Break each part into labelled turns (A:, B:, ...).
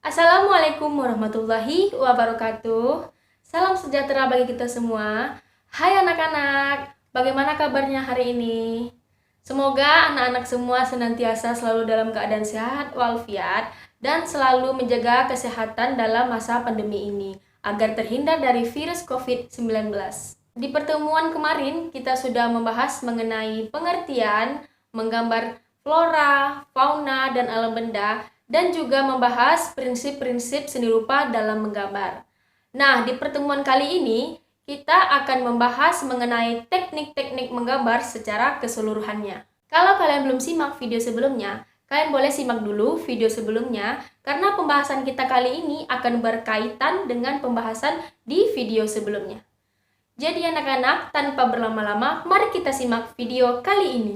A: Assalamualaikum warahmatullahi wabarakatuh. Salam sejahtera bagi kita semua. Hai anak-anak, bagaimana kabarnya hari ini? Semoga anak-anak semua senantiasa selalu dalam keadaan sehat walafiat dan selalu menjaga kesehatan dalam masa pandemi ini agar terhindar dari virus COVID-19. Di pertemuan kemarin kita sudah membahas mengenai pengertian, menggambar flora, fauna, dan alam benda, dan juga membahas prinsip-prinsip seni rupa dalam menggambar. Nah, di pertemuan kali ini kita akan membahas mengenai teknik-teknik menggambar secara keseluruhannya. Kalau kalian belum simak video sebelumnya, kalian boleh simak dulu video sebelumnya karena pembahasan kita kali ini akan berkaitan dengan pembahasan di video sebelumnya. Jadi anak-anak, tanpa berlama-lama, mari kita simak video kali ini.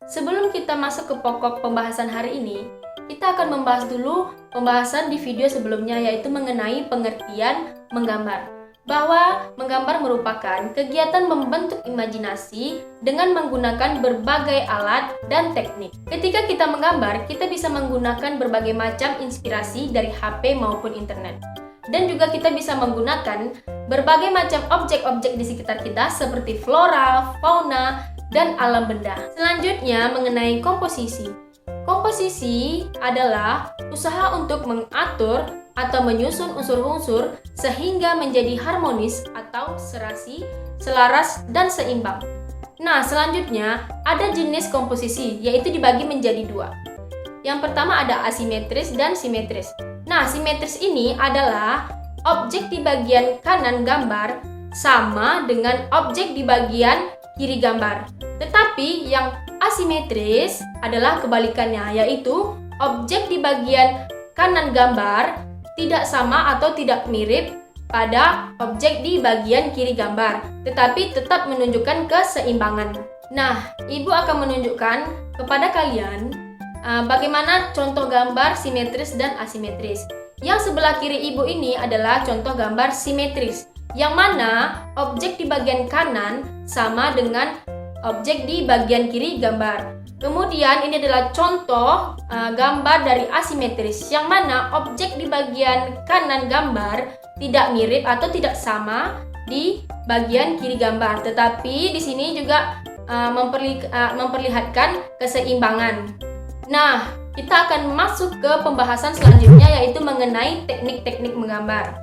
A: Sebelum kita masuk ke pokok pembahasan hari ini, kita akan membahas dulu pembahasan di video sebelumnya, yaitu mengenai pengertian menggambar. Bahwa menggambar merupakan kegiatan membentuk imajinasi dengan menggunakan berbagai alat dan teknik. Ketika kita menggambar, kita bisa menggunakan berbagai macam inspirasi dari HP maupun internet. Dan juga kita bisa menggunakan berbagai macam objek-objek di sekitar kita seperti flora, fauna, dan alam benda. Selanjutnya mengenai komposisi. Komposisi adalah usaha untuk mengatur atau menyusun unsur-unsur sehingga menjadi harmonis atau serasi, selaras, dan seimbang. Nah, selanjutnya ada jenis komposisi, yaitu dibagi menjadi dua. Yang pertama ada asimetris dan simetris. Nah, simetris ini adalah objek di bagian kanan gambar sama dengan objek di bagian kiri gambar. Tetapi yang asimetris adalah kebalikannya, yaitu objek di bagian kanan gambar tidak sama atau tidak mirip pada objek di bagian kiri gambar, tetapi tetap menunjukkan keseimbangan. Nah, Ibu akan menunjukkan kepada kalian bagaimana contoh gambar simetris dan asimetris. Yang sebelah kiri Ibu ini adalah contoh gambar simetris, yang mana objek di bagian kanan sama dengan objek di bagian kiri gambar. Kemudian ini adalah contoh gambar dari asimetris, yang mana objek di bagian kanan gambar tidak mirip atau tidak sama di bagian kiri gambar, tetapi di sini juga memperlihatkan keseimbangan. Nah, kita akan masuk ke pembahasan selanjutnya, yaitu mengenai teknik-teknik menggambar.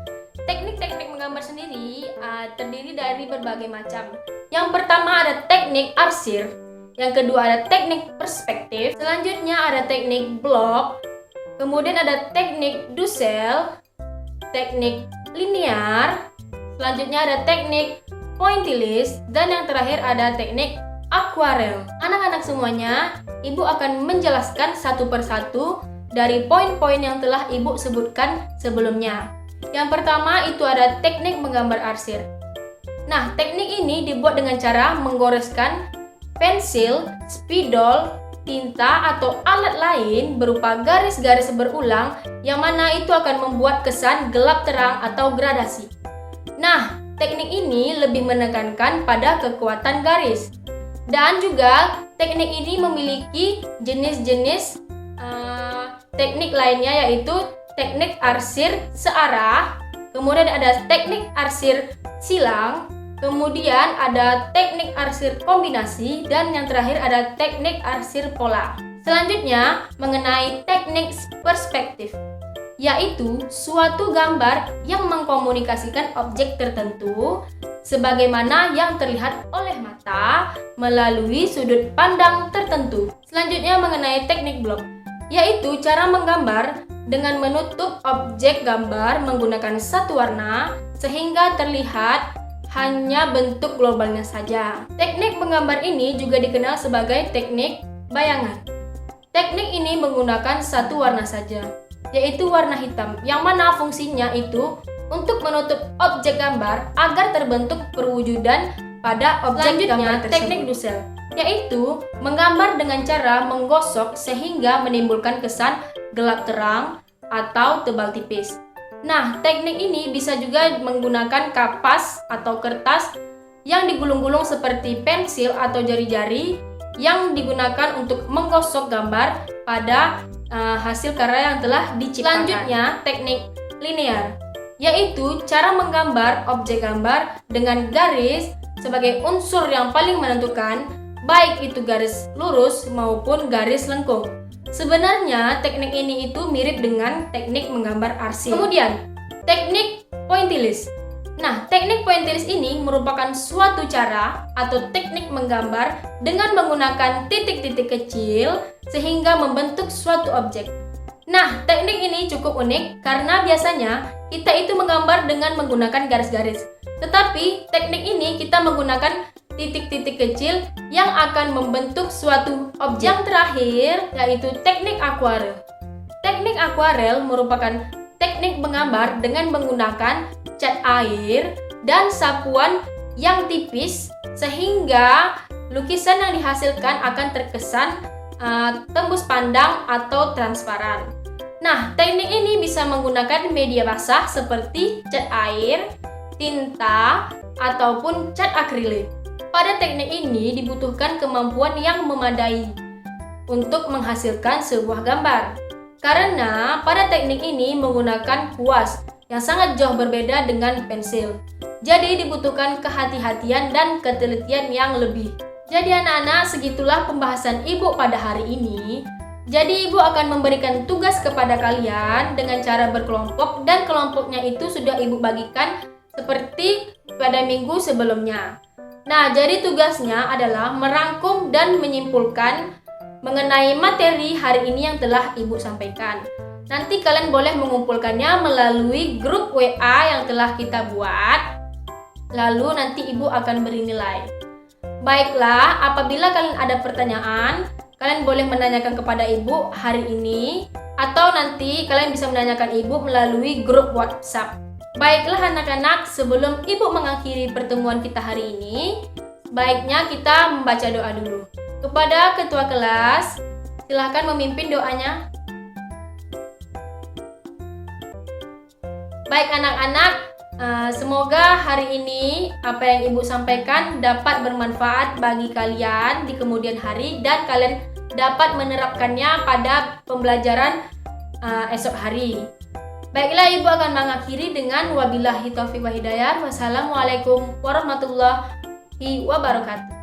A: Teknik-teknik menggambar sendiri terdiri dari berbagai macam. Yang pertama ada teknik arsir, yang kedua ada teknik perspektif, selanjutnya ada teknik blok, kemudian ada teknik Dussel, teknik linear, selanjutnya ada teknik pointillist, dan yang terakhir ada teknik akuarel. Anak-anak semuanya, Ibu akan menjelaskan satu persatu dari poin-poin yang telah Ibu sebutkan sebelumnya. Yang pertama itu ada teknik menggambar arsir. Nah, teknik ini dibuat dengan cara menggoreskan pensil, spidol, tinta, atau alat lain berupa garis-garis berulang yang mana itu akan membuat kesan gelap terang atau gradasi. Nah, teknik ini lebih menekankan pada kekuatan garis. Dan juga teknik ini memiliki jenis-jenis teknik lainnya, yaitu teknik arsir searah, kemudian ada teknik arsir silang, kemudian ada teknik arsir kombinasi, dan yang terakhir ada teknik arsir pola. Selanjutnya mengenai teknik perspektif, yaitu suatu gambar yang mengkomunikasikan objek tertentu sebagaimana yang terlihat oleh mata melalui sudut pandang tertentu. Selanjutnya mengenai teknik blok, yaitu cara menggambar dengan menutup objek gambar menggunakan satu warna sehingga terlihat hanya bentuk globalnya saja. Teknik menggambar ini juga dikenal sebagai teknik bayangan. Teknik ini menggunakan satu warna saja, yaitu warna hitam, yang mana fungsinya itu untuk menutup objek gambar agar terbentuk perwujudan pada objek gambar tersebut. Teknik Dussel, yaitu menggambar dengan cara menggosok sehingga menimbulkan kesan gelap terang atau tebal tipis. Nah, teknik ini bisa juga menggunakan kapas atau kertas yang digulung-gulung seperti pensil atau jari-jari yang digunakan untuk menggosok gambar pada hasil karya yang telah diciptakan. Selanjutnya, teknik linear, yaitu cara menggambar objek gambar dengan garis sebagai unsur yang paling menentukan, baik itu garis lurus maupun garis lengkung. Sebenarnya teknik ini itu mirip dengan teknik menggambar arsil. Kemudian, teknik pointillist. Nah, teknik pointillist ini merupakan suatu cara atau teknik menggambar dengan menggunakan titik-titik kecil sehingga membentuk suatu objek. Nah, teknik ini cukup unik karena biasanya kita itu menggambar dengan menggunakan garis-garis. Tetapi teknik ini kita menggunakan titik-titik kecil yang akan membentuk suatu objek. Yang terakhir yaitu teknik akuarel. Teknik akuarel merupakan teknik menggambar dengan menggunakan cat air dan sapuan yang tipis sehingga lukisan yang dihasilkan akan terkesan tembus pandang atau transparan. Nah, teknik ini bisa menggunakan media basah seperti cat air, tinta, ataupun cat akrilik. Pada teknik ini dibutuhkan kemampuan yang memadai untuk menghasilkan sebuah gambar. Karena pada teknik ini menggunakan kuas yang sangat jauh berbeda dengan pensil. Jadi dibutuhkan kehati-hatian dan ketelitian yang lebih. Jadi anak-anak, segitulah pembahasan Ibu pada hari ini. Jadi Ibu akan memberikan tugas kepada kalian dengan cara berkelompok dan kelompoknya itu sudah Ibu bagikan seperti pada minggu sebelumnya. Nah, jadi tugasnya adalah merangkum dan menyimpulkan mengenai materi hari ini yang telah Ibu sampaikan. Nanti kalian boleh mengumpulkannya melalui grup WA yang telah kita buat. Lalu nanti Ibu akan beri nilai. Baiklah, apabila kalian ada pertanyaan, kalian boleh menanyakan kepada Ibu hari ini atau nanti kalian bisa menanyakan Ibu melalui grup WhatsApp. Baiklah anak-anak, sebelum Ibu mengakhiri pertemuan kita hari ini, baiknya kita membaca doa dulu. Kepada ketua kelas, silahkan memimpin doanya. Baik anak-anak, semoga hari ini apa yang Ibu sampaikan dapat bermanfaat bagi kalian di kemudian hari dan kalian dapat menerapkannya pada pembelajaran esok hari. Baiklah, Ibu akan mengakhiri dengan wabillahi taufiq wa hidayah. Wassalamualaikum warahmatullahi wabarakatuh.